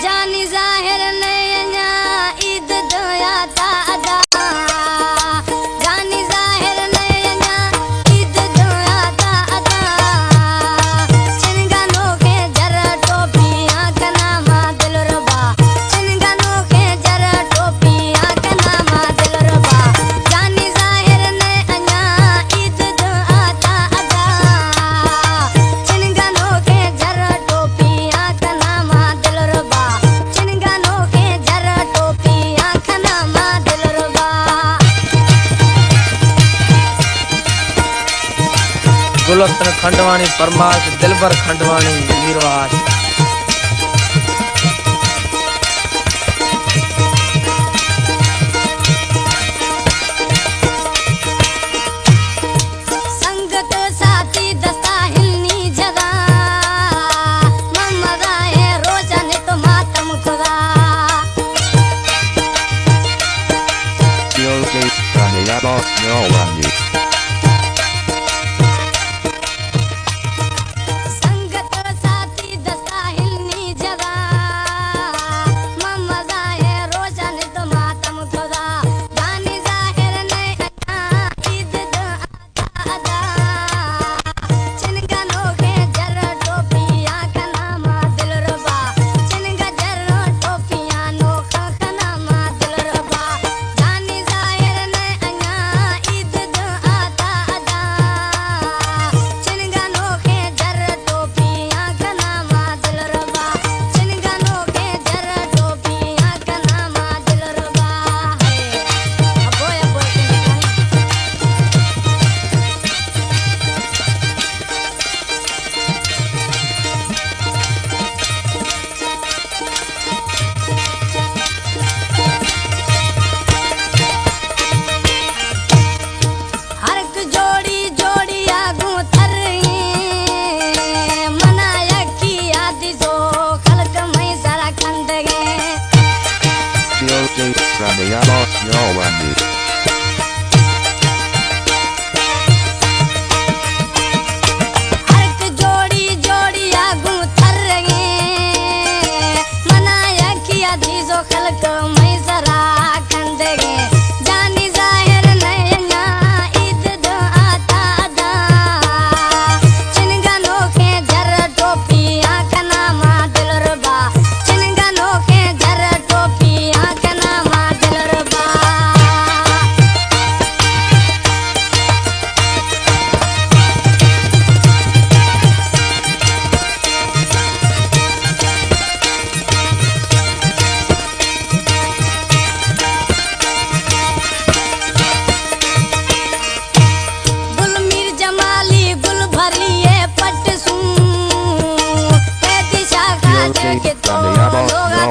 जानी जाहिर नैया ईद दोया दादा जानी जाहिर नैया ईद दोया दादा चिनगानो के जरा टोपियां का नामा दिलरुबा चिनगानो के जरा टोपियां का नामा दिलरुबा जानी जाहिर नैया ईद दोया दादा चिनगानो के जरा टोपियां का नामा दिलरुबा चिनगानो के जरा टोपियां का नामा दिलरुबा गुलशन खंडवानी परमार्थ दिलबर खंडवानी मीरवाज संगत साथी दस्ता हिलनी जदा ममदा है रोजा ने तो मातम खुदा DJ Pranayama Nowandi. संगत साथी दस्ता हिलनी जदा ममदा है रोजा ने तो मातम खुदा जानी जाहिर ने ईद दो आदा चिनगानो के जरा टोपियां का नामा दिलरुबा चिनगा जरा टोपियां नोखा का नामा दिलरुबा जानी जाहिर ने ईद दो आदा चिनगानो के जरा टोपियां का नामा दिलरुबा चिनगानो के जरा टोपियां का नामा दिलरुबा है अबोय हरक जोड़ी जोड़ी आगू थरई मनाया की आदि जो खलक मई जरा खंडगे DJ Pranayama Nowandi. हरक जोड़ी जोड़ी आगू थरई मनाया की आदि जो खलक मई जरा खंडगे जानी जाहिर नैया ईद दो आदा चिनगानो के जरा टोपियां का नामा दिलरुबा चिनगानो के जरा टोपियां का नामा दिलरुबा गुल मीर जमाली गुल भरिए पट सूं ए दिशा का जग तो लोगा